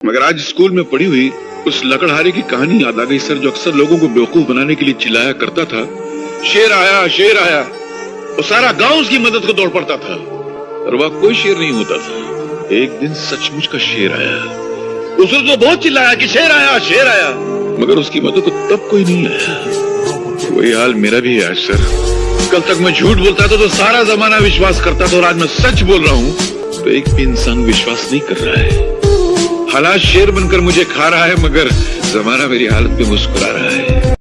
मगर आज स्कूल में पढ़ी हुई उस लकड़हारे की कहानी याद आ गई सर, जो अक्सर लोगों को बेवकूफ बनाने के लिए चिल्लाया करता था, शेर आया शेर आया। वो सारा गांव उसकी मदद को दौड़ पड़ता था, और वह कोई शेर नहीं होता था। एक दिन सचमुच का शेर आया। उसने तो बहुत चिल्लाया कि शेर आया शेर आया, मगर उसकी मदद को तब कोई नहीं आया। वही हाल मेरा भी है आज सर। कल तक मैं झूठ बोलता था तो सारा जमाना विश्वास करता था, और आज मैं सच बोल रहा हूँ तो एक भी इंसान विश्वास नहीं कर रहा है। हालात शेर बनकर मुझे खा रहा है, मगर जमाना मेरी हालत पे मुस्कुरा रहा है।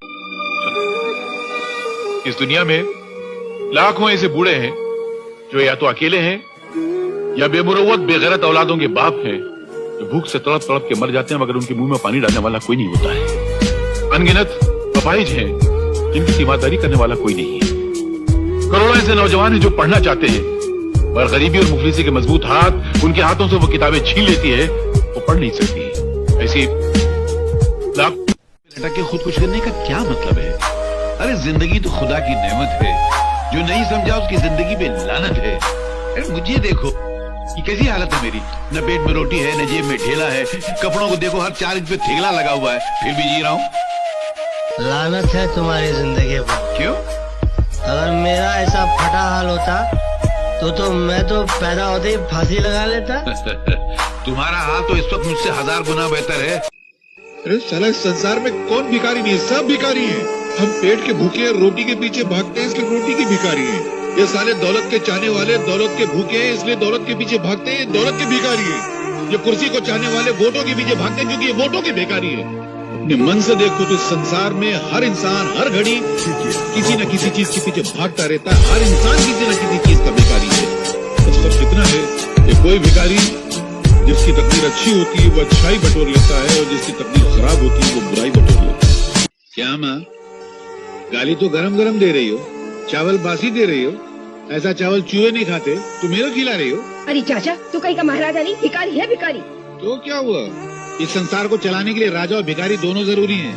इस दुनिया में लाखों ऐसे बूढ़े हैं जो या तो अकेले हैं या बेमुरव्वत बेगैरत औलादों के बाप हैं, जो भूख से तड़प तड़प के मर जाते हैं, मगर उनके मुंह में पानी डालने वाला कोई नहीं होता है। अनगिनत अपाहिज हैं जिनकी तीमारदारी करने वाला कोई नहीं है। करोड़ों ऐसे नौजवान हैं जो पढ़ना चाहते हैं, पर गरीबी और मुफलिसी के मजबूत हाथ उनके हाथों से वो किताबें छीन लेती है, वो पढ़ नहीं सकती। ऐसी लाख के खुदकुश करने का क्या मतलब है? अरे जिंदगी तो खुदा की नेमत है, जो नहीं समझा उसकी जिंदगी में लानत है। अरे मुझे देखो, ये कैसी हालत है मेरी, न पेट में रोटी है न जेब में ढेला है, कपड़ों को देखो हर 4 इंच पे थेगला लगा हुआ है, फिर भी जी रहा हूँ। लानत है तुम्हारी जिंदगी पर। क्यों? अगर मेरा ऐसा फटा हाल होता तो मैं तो पैदा होते ही फांसी लगा लेता। तुम्हारा हाल तो इस वक्त मुझसे 1000 गुना बेहतर है। अरे साला इस संसार में कौन भिखारी नहीं है, सब भिखारी हैं। हम पेट के भूखे हैं, रोटी के पीछे भागते हैं, इसलिए रोटी की भिखारी हैं। ये साले दौलत के चाहने वाले दौलत के भूखे हैं, इसलिए दौलत के पीछे भागते हैं, दौलत के भिखारी हैं। ये कुर्सी को चाहने वाले वोटों के पीछे भागते हैं, क्योंकि ये वोटों के भिखारी हैं। अपने मन से देखो तो इस संसार में हर इंसान हर घड़ी किसी न किसी चीज के पीछे भागता रहता है। हर इंसान किसी न किसी चीज का भिखारी है। बस फर्क इतना है कि कोई भिखारी जिसकी तकदीर अच्छी होती है वो अच्छाई बटोर लेता है, और जिसकी तकदीर खराब होती है वो बुराई बटोर लेता है। क्या माँ, गाली तो गरम गरम दे रही हो, चावल बासी दे रही हो। ऐसा चावल चूहे नहीं खाते, तुम मेरे खिला रही हो। अरे चाचा, तू कहीं का महाराजा नहीं, भिखारी है भिखारी। तो क्या हुआ, इस संसार को चलाने के लिए राजा और भिखारी दोनों जरूरी हैं।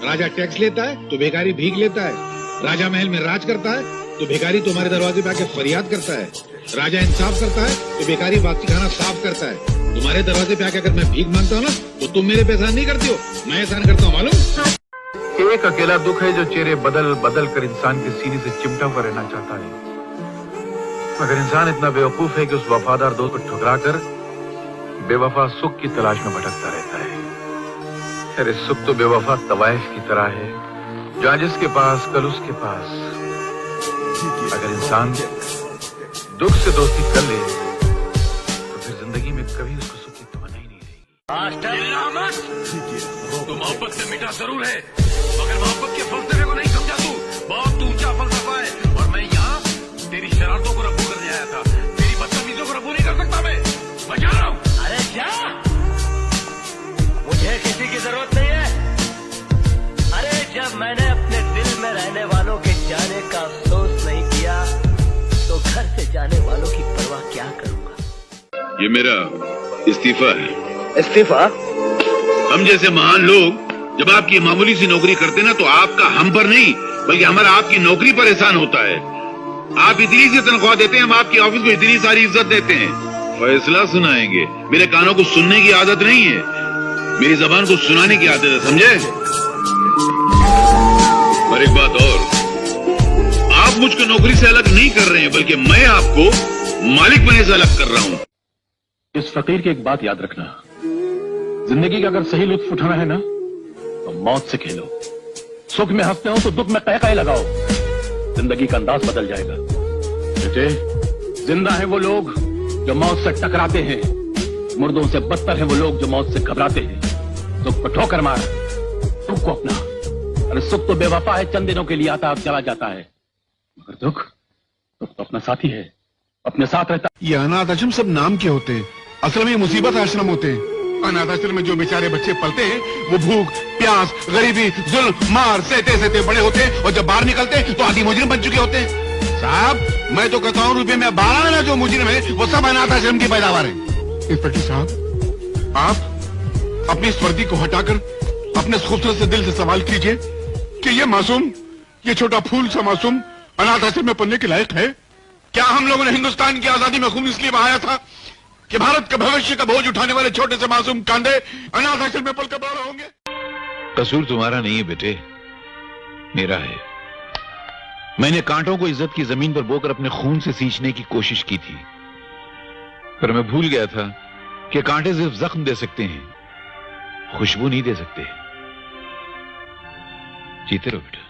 राजा टैक्स लेता है तो भिखारी भीख लेता है। राजा महल में राज करता है तो भिखारी तुम्हारे दरवाजे पे आके फरियाद करता है। राजा इंसाफ करता है तो भिखारी बासी खाना साफ करता है। तुम्हारे दरवाजे पे आके अगर मैं भीख मांगता हूँ ना, तो तुम मेरे पे एहसान नहीं करती हो, मैं एहसान करता हूँ, मालूम। एक अकेला दुख है जो चेहरे बदल बदल कर इंसान के सीने से चिमटा हुआ रहना चाहता है, मगर इंसान इतना बेवकूफ है कि उस वफादार दोस्त को ठुकरा कर बेवफा सुख की तलाश में भटकता रहता है। अरे सुख तो बेवफा तवाइफ की तरह है, जो आज इसके पास कल उसके पास। अगर इंसान दुख से दोस्ती कर ले तो फिर जिंदगी में कभी उसको सुख की तमन्ना ही नहीं रहेगी। तो मोहब्बत से मीठा जरूर है, मगर मोहब्बत के फलसफे को नहीं समझा तू। बहुत ऊंचा फलसफा है, और मैं यहाँ तेरी शरारतों को रफू करने आया था। तेरी बदतमीजों को रफू नहीं कर सकता मैं जा रहा हूँ। अरे क्या, मुझे किसी की जरूरत नहीं है। अरे जब मैंने अपने दिल में रहने वालों के जाने का अफसोस नहीं किया तो घर से जाने वालों की परवाह क्या करूँगा। ये मेरा इस्तीफा है। इस्तीफा? हम जैसे महान लोग जब आपकी मामूली सी नौकरी करते ना, तो आपका हम पर नहीं बल्कि हमारा आपकी नौकरी पर एहसान होता है। आप इतनी सी तनख्वाह देते हैं, हम आपकी ऑफिस को इतनी सारी इज्जत देते हैं। फैसला सुनाएंगे, मेरे कानों को सुनने की आदत नहीं है, मेरी जबान को सुनाने की आदत है, समझे। और एक बात और, आप मुझको नौकरी से अलग नहीं कर रहे हैं, बल्कि मैं आपको मालिक बनने से अलग कर रहा हूं। इस फकीर की एक बात याद रखना, जिंदगी का अगर सही लुत्फ उठाना है ना तो मौत से खेलो। सुख में हंसते हो तो दुख में कह लगाओ, जिंदगी का अंदाज बदल जाएगा। बेटे, जिंदा है वो लोग जो मौत से टकराते हैं, मुर्दों से बदतर है वो लोग जो मौत से घबराते हैं। सुख को ठोकर मार, दुख को अपना। अरे सुख तो बेवफा है, चंद दिनों के लिए आता और चला जाता है, मगर दुख तो अपना साथी है, अपने साथ रहता। ये अनाथ आश्रम सब नाम के होते हैं, असल में ये मुसीबत आश्रम होते हैं। अनाथ आश्रम में जो बेचारे बच्चे पलते हैं वो भूख प्यास गरीबी जुल्म मार सहते सहते बड़े होते हैं, और जब बाहर निकलते हैं तो आदि मुजरिम बन चुके होते हैं। साहब, मैं तो कहता हूँ रुपये में 12 आना जो मुजरिम है वो सब अनाथ आश्रम की पैदावार है। इंस्पेक्टर साहब, आप अपनी इस वर्दी को हटाकर अपने खूबसूरत से दिल से सवाल कीजिए कि ये मासूम, ये छोटा फूल सा मासूम अनाथ आश्रम में पढ़ने के लायक है क्या? हम लोगों ने हिंदुस्तान की आजादी में खून इसलिए बहाया था कि भारत के भविष्य का बोझ उठाने वाले छोटे से मासूम कांधे अनाथ आश्रम में पलकर बड़े होंगे? कसूर तुम्हारा नहीं है बेटे, मेरा है। मैंने कांटों को इज्जत की जमीन पर बोकर अपने खून से सींचने की कोशिश की थी, पर मैं भूल गया था कि कांटे सिर्फ जख्म दे सकते हैं, खुशबू नहीं दे सकते। जीते रहो बेटा।